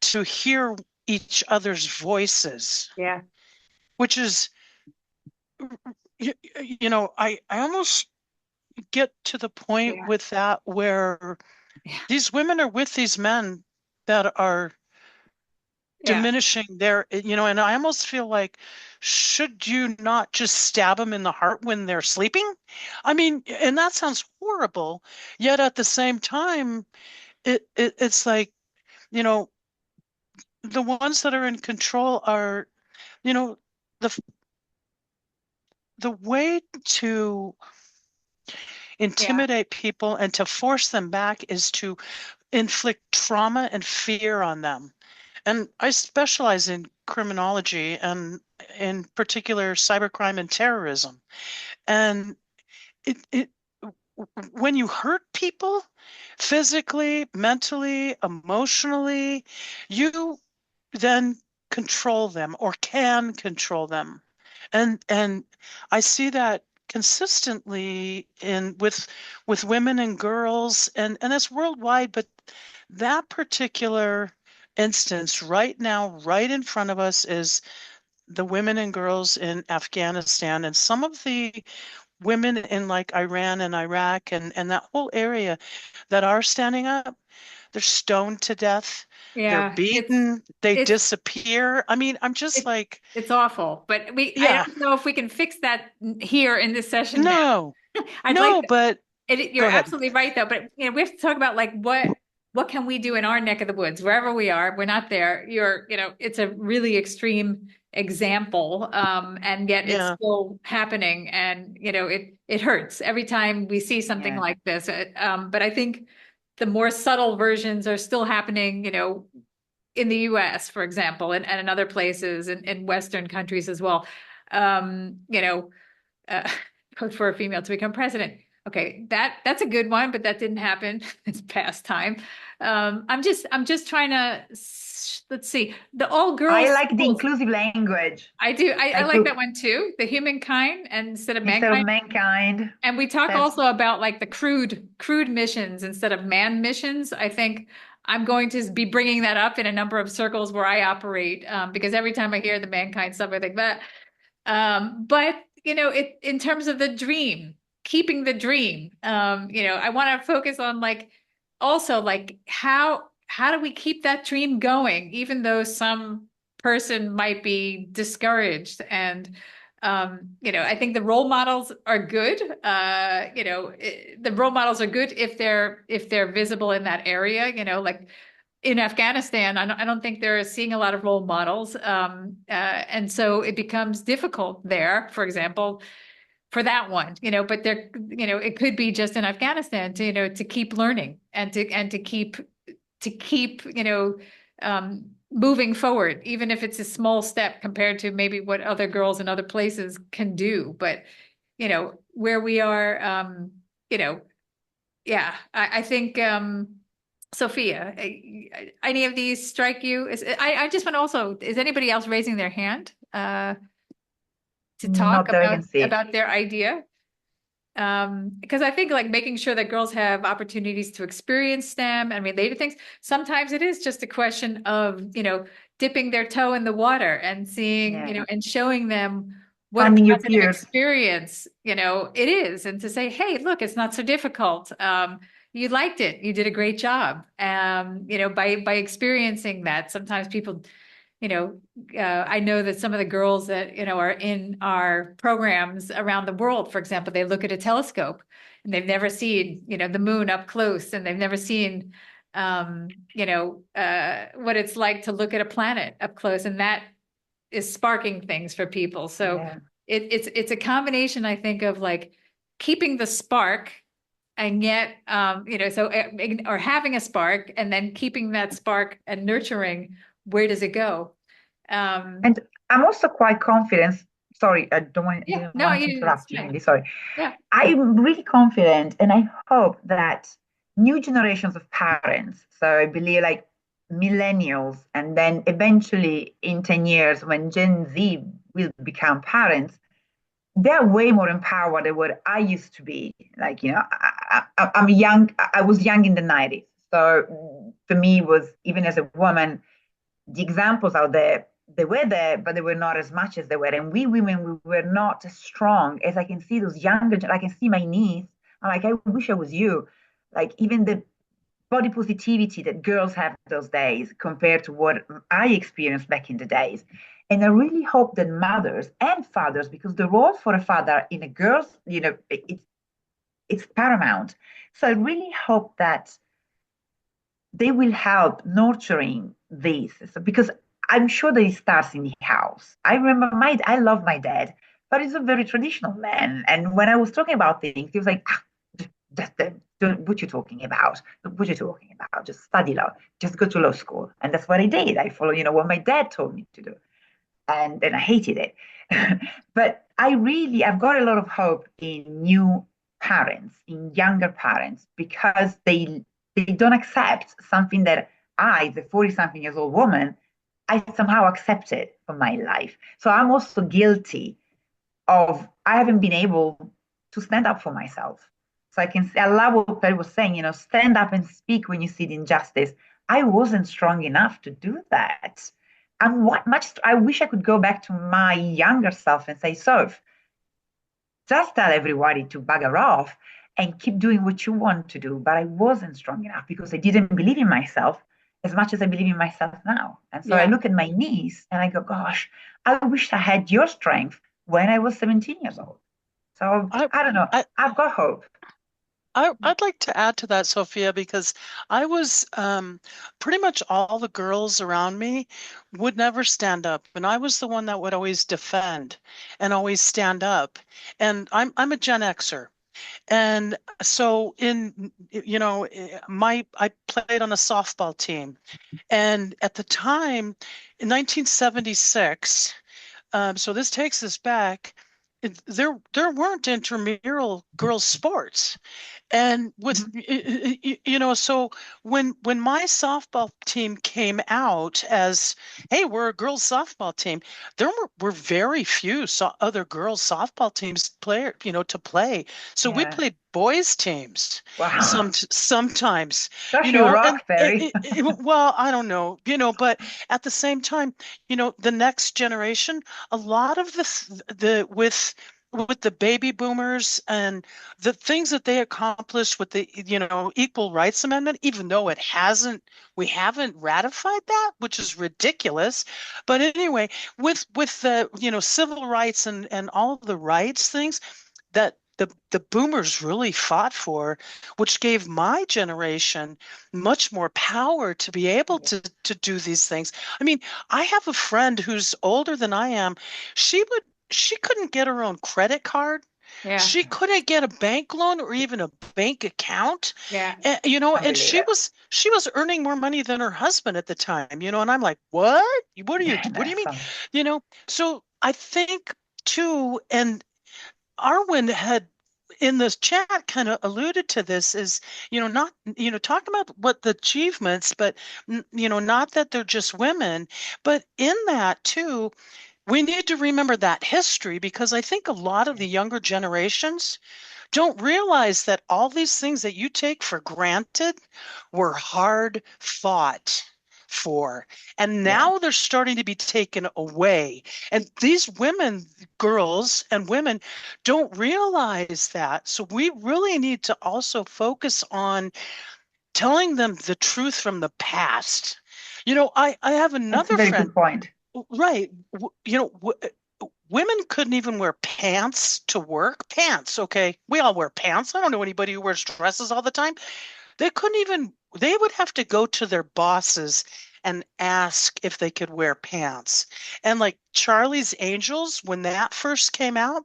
to hear each other's voices. Yeah. Which is, I almost get to the point with that where these women are with these men that are diminishing their, and I almost feel like, should you not just stab them in the heart when they're sleeping? I mean, and that sounds horrible, yet at the same time, it's like, the ones that are in control are, the way to intimidate people and to force them back is to inflict trauma and fear on them. And I specialize in criminology, and in particular cybercrime and terrorism. And when you hurt people physically, mentally, emotionally, you then control them or can control them. And I see that consistently with women and girls, and that's worldwide, but that particular instance right now, right in front of us, is the women and girls in Afghanistan and some of the women in like Iran and Iraq and that whole area that are standing up. They're stoned to death. They're beaten. They disappear. I mean, I'm just like, it's awful, but I don't know if we can fix that here in this session. No, but you're absolutely right though. But we have to talk about like what can we do in our neck of the woods, wherever we are. We're not there. It's a really extreme example, and yet it's still happening, and it hurts every time we see something like this. But I think the more subtle versions are still happening, in the US, for example, and in other places in Western countries as well. For a female to become president. Okay, that's a good one, but that didn't happen this past time. I'm just trying to, let's see, the all girls. I like the inclusive language. I do. I like that one too. The humankind instead of mankind. And we talk also about like the crude missions instead of manned missions. I think I'm going to be bringing that up in a number of circles where I operate, because every time I hear the mankind stuff, I think that. But in terms of the dream, keeping the dream, I want to focus on like also like how do we keep that dream going, even though some person might be discouraged. And I think the role models are good. The role models are good if they're visible in that area. Like in Afghanistan, I don't think they're seeing a lot of role models, and so it becomes difficult there. For example, for that one, but there, it could be just in Afghanistan to keep learning and to keep moving forward, even if it's a small step compared to maybe what other girls in other places can do. But where we are, I think. Sofia, any of these strike you? I just want to also, is anybody else raising their hand to talk about their idea? Because I think like making sure that girls have opportunities to experience STEM and related things, sometimes it is just a question of, dipping their toe in the water and seeing, and showing them what a positive experience, it is. And to say, hey, look, it's not so difficult. You liked it. You did a great job. By experiencing that, sometimes people, I know that some of the girls that, are in our programs around the world, for example, they look at a telescope and they've never seen, the moon up close, and they've never seen, what it's like to look at a planet up close. And that is sparking things for people. So it's a combination, I think, of like keeping the spark. And yet, or having a spark and then keeping that spark and nurturing, where does it go? And I'm also quite confident. Sorry, I don't want to interrupt you, Mindy. Sorry. Yeah. I'm really confident, and I hope that new generations of parents, so I believe like millennials, and then eventually in 10 years when Gen Z will become parents, they're way more empowered than what I used to be. Like, I'm young. I was young in the 90s. So for me, was even as a woman, the examples out there, they were there, but they were not as much as they were. And we women, we were not as strong as I can see those younger, I can see my niece. I'm like, I wish I was you. Like even the body positivity that girls have those days compared to what I experienced back in the days. And I really hope that mothers and fathers, because the role for a father in a girl's, it's paramount. So I really hope that they will help nurturing this. So, because I'm sure that it starts in the house. I remember I love my dad, but he's a very traditional man. And when I was talking about things, he was like, what you talking about? What you talking about? Just study law. Just go to law school. And that's what I did. I followed, what my dad told me to do. And then I hated it. But I've got a lot of hope in new parents, in younger parents, because they don't accept something that I, the 40-something years old woman, I somehow accept it for my life. So I'm also guilty of I haven't been able to stand up for myself. So I can say, I love what Perry was saying, stand up and speak when you see the injustice. I wasn't strong enough to do that. And I wish I could go back to my younger self and say, Soph, just tell everybody to bugger off and keep doing what you want to do. But I wasn't strong enough because I didn't believe in myself as much as I believe in myself now. And so I look at my niece and I go, gosh, I wish I had your strength when I was 17 years old. So I don't know. I've got hope. I'd like to add to that, Sophia, because I was pretty much all the girls around me would never stand up, and I was the one that would always defend and always stand up. And I'm a Gen Xer, and so I played on a softball team, and at the time in 1976, so this takes us back. There weren't intramural girls sports. And with so when my softball team came out as, hey, we're a girls softball team, there were very few other girls softball teams to play. So we played boys teams. Wow. Sometimes. Such a rock, Perry. Well, I don't know, but at the same time, the next generation, a lot of with the baby boomers and the things that they accomplished with the Equal Rights Amendment, even though we haven't ratified that, which is ridiculous. But anyway, with the civil rights and all of the rights things that the boomers really fought for, which gave my generation much more power to be able to do these things. I mean, I have a friend who's older than I am. She couldn't get her own credit card. Yeah. She couldn't get a bank loan or even a bank account. Yeah. And she was earning more money than her husband at the time, and I'm like, what? What do you mean? So I think too, and Arwen had in this chat kind of alluded to this, is not talking about what the achievements, but not that they're just women, but in that too, we need to remember that history, because I think a lot of the younger generations don't realize that all these things that you take for granted were hard fought for. And now they're starting to be taken away. And these girls and women don't realize that. So we really need to also focus on telling them the truth from the past. I have another That's a very friend. Good point. Right. Women couldn't even wear pants to work. Pants, okay. We all wear pants. I don't know anybody who wears dresses all the time. They would have to go to their bosses and ask if they could wear pants. And like Charlie's Angels, when that first came out,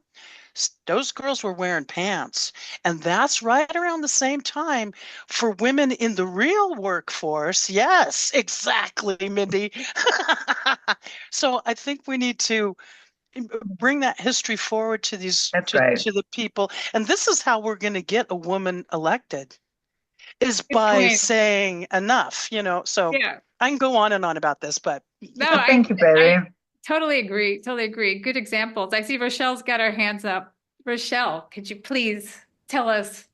those girls were wearing pants. And that's right around the same time for women in the real workforce. Yes, exactly, Mindy. So I think we need to bring that history forward to to the people. And this is how we're going to get a woman elected, is by saying enough, so I can go on and on about this, but no, thank you, Perry. I totally agree. Good examples. I see Rochelle's got her hands up. Rochelle, could you please tell us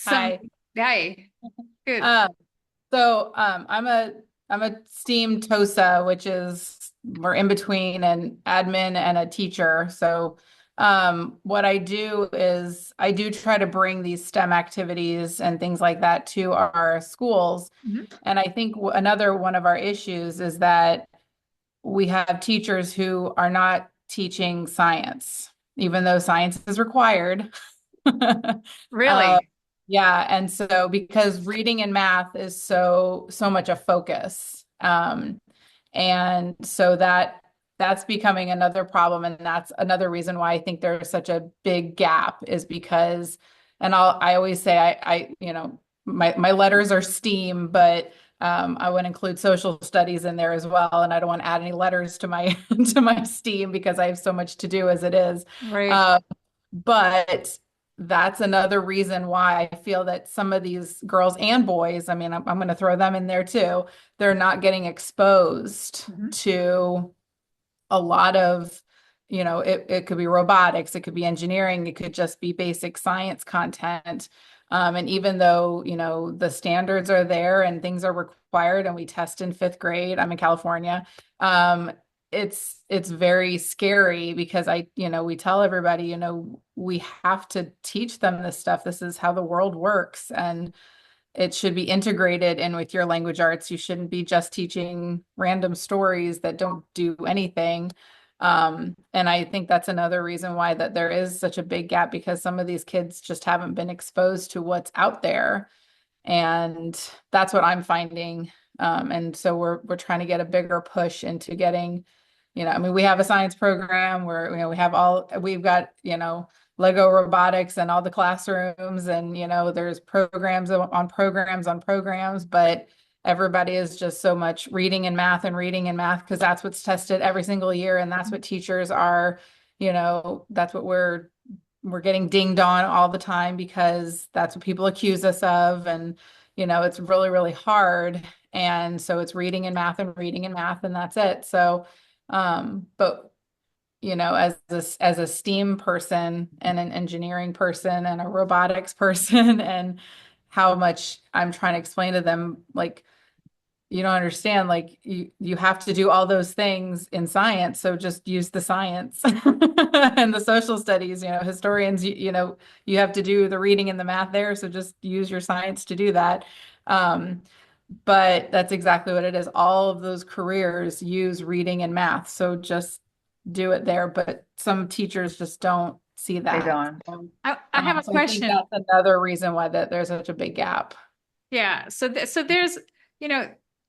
Hi. Good. So I'm a STEAM TOSA, which is we're in between an admin and a teacher. So what I do is I do try to bring these STEM activities and things like that to our schools. Mm-hmm. And I think another one of our issues is that we have teachers who are not teaching science, even though science is required. Really? Yeah. And so because reading and math is so much a focus. And so that's becoming another problem. And that's another reason why I think there's such a big gap, is because, and I always say, I my letters are STEAM, but I would include social studies in there as well. And I don't want to add any letters to my to my STEAM because I have so much to do as it is. Right. But that's another reason why I feel that some of these girls and boys, I mean, I'm going to throw them in there too, they're not getting exposed to a lot of, it could be robotics, it could be engineering, it could just be basic science content. And even though, the standards are there and things are required and we test in 5th grade, I'm in California, it's very scary because we tell everybody, we have to teach them this stuff. This is how the world works. And it should be integrated in with your language arts. You shouldn't be just teaching random stories that don't do anything. And I think that's another reason why that there is such a big gap, because some of these kids just haven't been exposed to what's out there. And that's what I'm finding. And so we're trying to get a bigger push into getting, I mean, we have a science program where, we've got, Lego robotics and all the classrooms, and, there's programs on programs, but everybody is just so much reading and math because that's what's tested every single year. And that's what teachers are, that's what we're getting dinged on all the time because that's what people accuse us of. And, it's really, really hard. And so it's reading and math, and that's it. So, but as a STEAM person and an engineering person and a robotics person, and how much I'm trying to explain to them, like, you don't understand, like you have to do all those things in science. So just use the science and the social studies, historians, you have to do the reading and the math there. So just use your science to do that. But that's exactly what it is. All of those careers use reading and math. So just do it there. But some teachers just don't see that. They don't. So, I have a question. I think that's another reason why there's such a big gap. Yeah. So there's,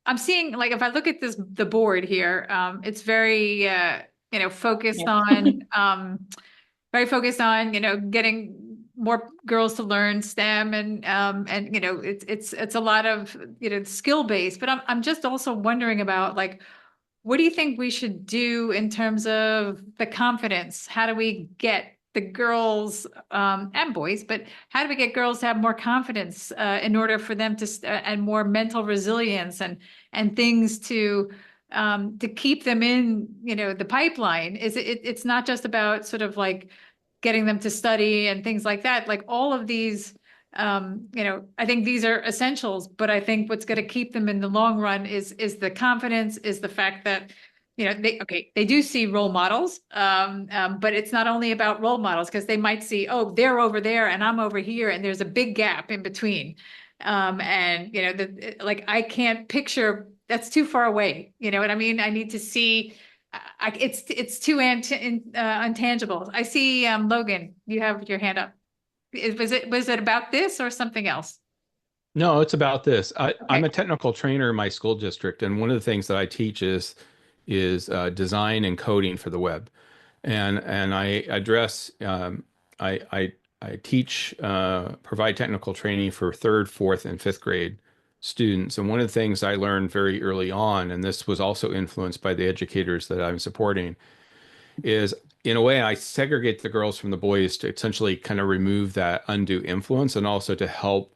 I'm seeing, like, if I look at the board here, it's very, focused on, very focused on, getting more girls to learn STEM, and it's a lot of, skill based. But I'm just also wondering about, like, what do you think we should do in terms of the confidence? How do we get the girls and boys, but how do we get girls to have more confidence in order for them to and more mental resilience and things to keep them in, the pipeline? It's not just about sort of like getting them to study and things like that. Like all of these, I think these are essentials, but I think what's going to keep them in the long run is the confidence, is the fact that, they do see role models, but it's not only about role models, because they might see, oh, they're over there and I'm over here, and there's a big gap in between. And, like, I can't picture, that's too far away. You know what I mean? I need to see, it's too intangible. I see, Logan, you have your hand up. Was it about this or something else? No, it's about this. Okay. I'm a technical trainer in my school district, and one of the things that I teach is design and coding for the web, and I address I teach provide technical training for 3rd, 4th, and 5th grade students. And one of the things I learned very early on, and this was also influenced by the educators that I'm supporting, is, in a way, I segregate the girls from the boys to essentially kind of remove that undue influence, and also to help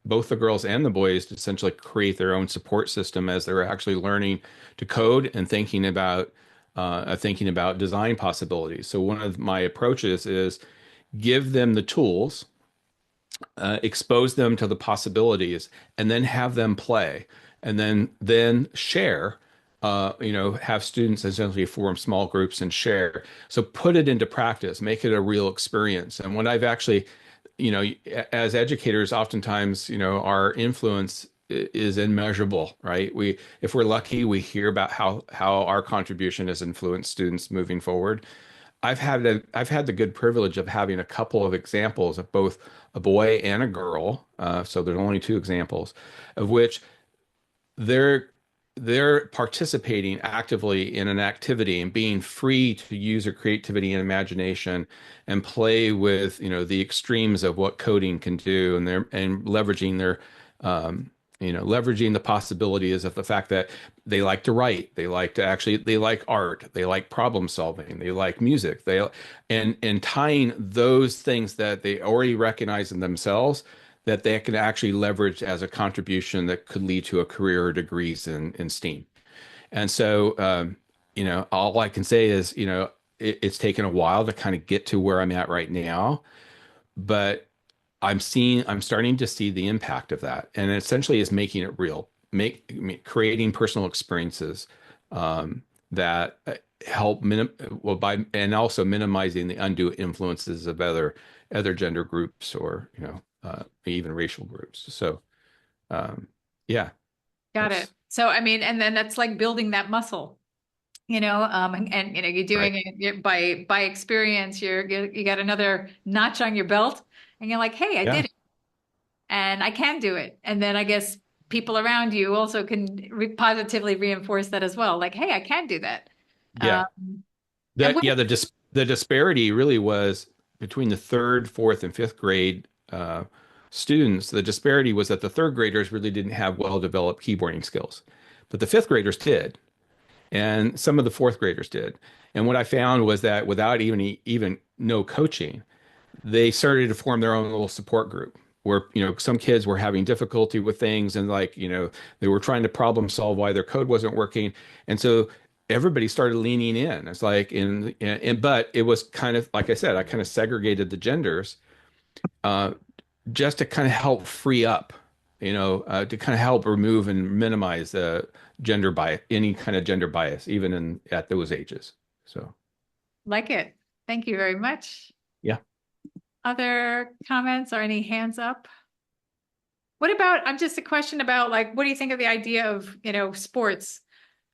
both the girls and the boys to essentially create their own support system as they're actually learning to code and thinking about design possibilities. So one of my approaches is give them the tools, expose them to the possibilities, and then have them play, and then share. Have students essentially form small groups and share. So put it into practice, make it a real experience. And what I've actually, as educators, oftentimes, our influence is immeasurable, right? If we're lucky, we hear about how our contribution has influenced students moving forward. I've had the good privilege of having a couple of examples of both a boy and a girl. So there's only 2 examples of which they're participating actively in an activity and being free to use their creativity and imagination and play with, the extremes of what coding can do, and leveraging leveraging the possibilities of the fact that they like to write, they like art, they like problem solving, they like music, and tying those things that they already recognize in themselves that they can actually leverage as a contribution that could lead to a career or degrees in STEAM. And so, all I can say is, it's taken a while to kind of get to where I'm at right now, but I'm starting to see the impact of that, and it essentially is making it real, creating personal experiences that help and also minimizing the undue influences of other gender groups or even racial groups. So, yeah. Got it. So, I mean, and then that's like building that muscle, and you're doing Right. it by experience. You got another notch on your belt, and you're like, hey, I Yeah. did it, and I can do it. And then I guess people around you also can positively reinforce that as well. Like, hey, I can do that. Yeah. The disparity really was between the third, fourth, and fifth grade students. The disparity was that the third graders really didn't have well-developed keyboarding skills, but the fifth graders did, and some of the fourth graders did. And what I found was that without even no coaching, they started to form their own little support group where some kids were having difficulty with things and they were trying to problem solve why their code wasn't working, and so everybody started leaning in. It's like but it was kind of like I said, I kind of segregated the genders just to kind of help free up, to kind of help remove and minimize the gender bias, any kind of gender bias, even at those ages. So, like it. Thank you very much. Yeah. Other comments or any hands up? What about, I'm just a question about what do you think of the idea of, sports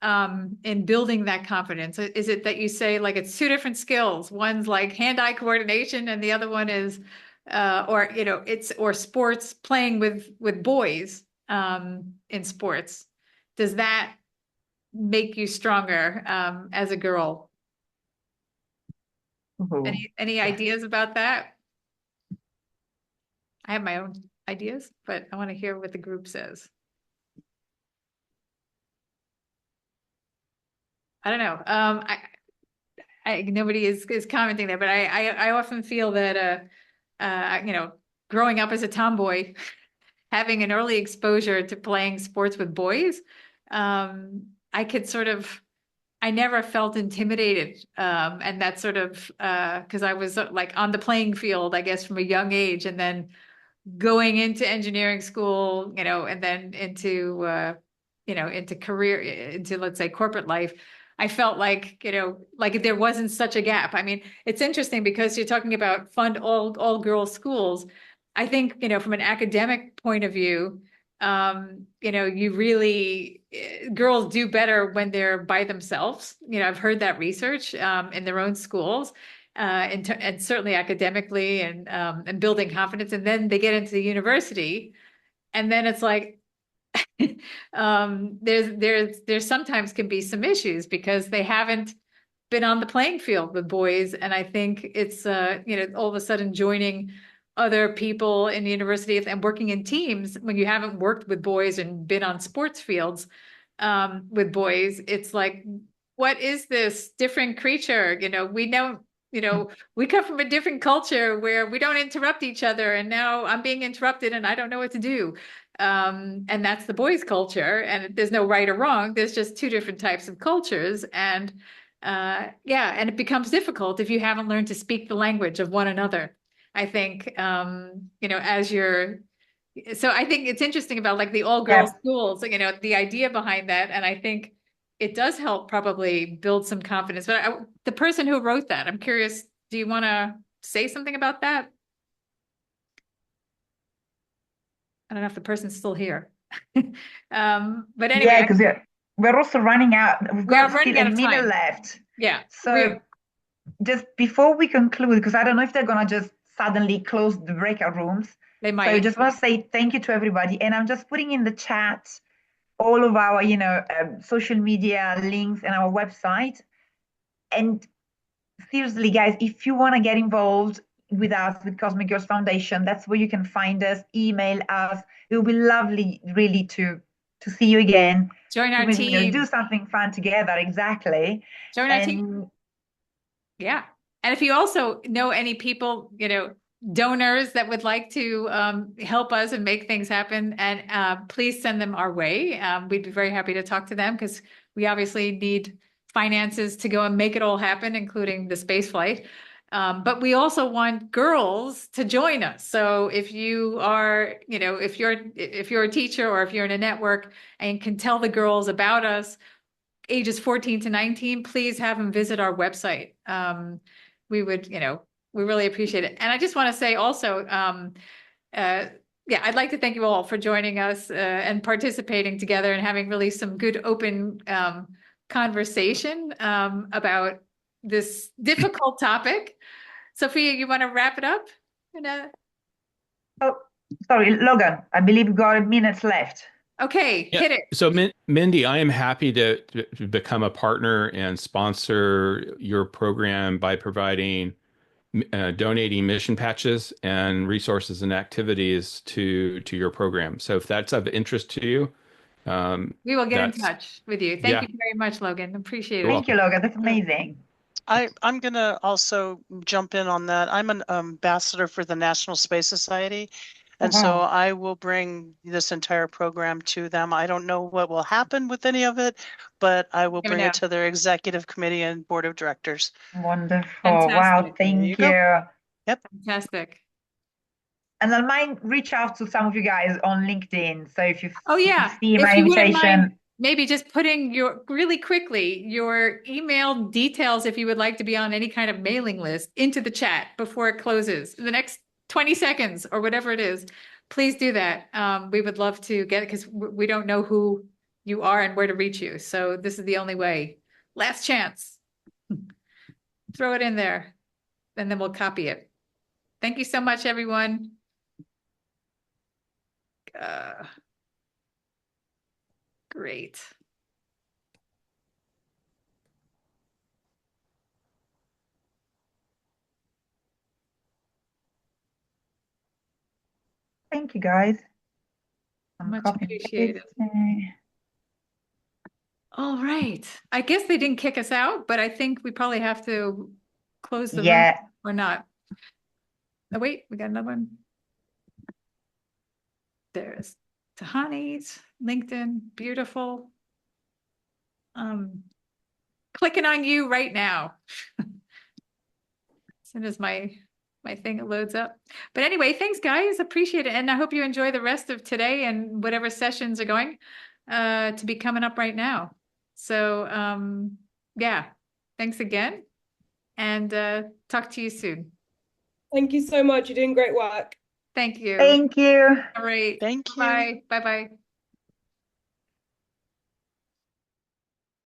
in building that confidence? Is it that you say it's two different skills? One's like hand-eye coordination and the other one is, or sports playing with boys in sports. Does that make you stronger as a girl? Any ideas about that? I have my own ideas, but I want to hear what the group says. I don't know. Nobody is commenting there, but I often feel that growing up as a tomboy, having an early exposure to playing sports with boys, I could I never felt intimidated. And that's because I was on the playing field, I guess, from a young age, and then going into engineering school, and then into let's say corporate life. I felt like there wasn't such a gap. I mean, it's interesting because you're talking about fund all girls schools. I think, from an academic point of view, you really, girls do better when they're by themselves. I've heard that research in their own schools. And certainly academically and building confidence. And then they get into the university, and then it's like, there's sometimes can be some issues because they haven't been on the playing field with boys. And I think it's, all of a sudden joining other people in the university and working in teams when you haven't worked with boys and been on sports fields with boys. It's like, what is this different creature? We don't, we come from a different culture where we don't interrupt each other. And now I'm being interrupted and I don't know what to do. And that's the boys' culture. And there's no right or wrong. There's just two different types of cultures. And and it becomes difficult if you haven't learned to speak the language of one another. I think, as you're, so I think it's interesting about the all girls schools, the idea behind that. And I think it does help probably build some confidence. But the person who wrote that, I'm curious, do you want to say something about that? I don't know if the person's still here. But anyway. Yeah, because we're also running out. We've got still a minute left. Yeah. So just before we conclude, because I don't know if they're going to just suddenly close the breakout rooms. They might. So I just want to say thank you to everybody. And I'm just putting in the chat all of our, social media links and our website. And seriously, guys, if you want to get involved, with us, with Cosmic Girls Foundation. That's where you can find us, email us. It will be lovely, really, to see you again. Join our team. Do something fun together, exactly. Join our team. Yeah. And if you also know any people, donors that would like to help us and make things happen, and please send them our way. We'd be very happy to talk to them because we obviously need finances to go and make it all happen, including the space flight. But we also want girls to join us. So if you are, if you're a teacher or if you're in a network and can tell the girls about us, ages 14 to 19, please have them visit our website. We would, we really appreciate it. And I just want to say also, I'd like to thank you all for joining us and participating together and having really some good open conversation about this difficult topic. Sophia, you want to wrap it up? Oh, sorry, Logan, I believe we've got a minute left. Okay, hit it. So Mindy, I am happy to become a partner and sponsor your program by providing donating mission patches and resources and activities to your program. So if that's of interest to you, we will get in touch with you. Thank you very much, Logan. Appreciate it. Thank you, Logan. That's amazing. I'm going to also jump in on that. I'm an ambassador for the National Space Society. And so I will bring this entire program to them. I don't know what will happen with any of it, but I will bring it to their executive committee and board of directors. Wonderful. Fantastic. Wow. Thank you. Yep. Fantastic. And I might reach out to some of you guys on LinkedIn. So if you see if my you wouldn't invitation, mind, maybe just putting really quickly your email details, if you would like to be on any kind of mailing list, into the chat before it closes in the next 20 seconds or whatever it is, please do that. We would love to get it because we don't know who you are and where to reach you. So this is the only way. Last chance. Throw it in there and then we'll copy it. Thank you so much, everyone. Great. thank you, guys. Much appreciated. All right. I guess they didn't kick us out, but I think we probably have to close the room or not. Oh, wait, we got another one. There's Tahani's LinkedIn. Beautiful. Clicking on you right now. As soon as my thing loads up. But anyway, thanks guys. Appreciate it. And I hope you enjoy the rest of today and whatever sessions are going to be coming up right now. So thanks again. And talk to you soon. Thank you so much. You're doing great work. Thank you. Thank you. All right. Thank you. Bye. Bye-bye.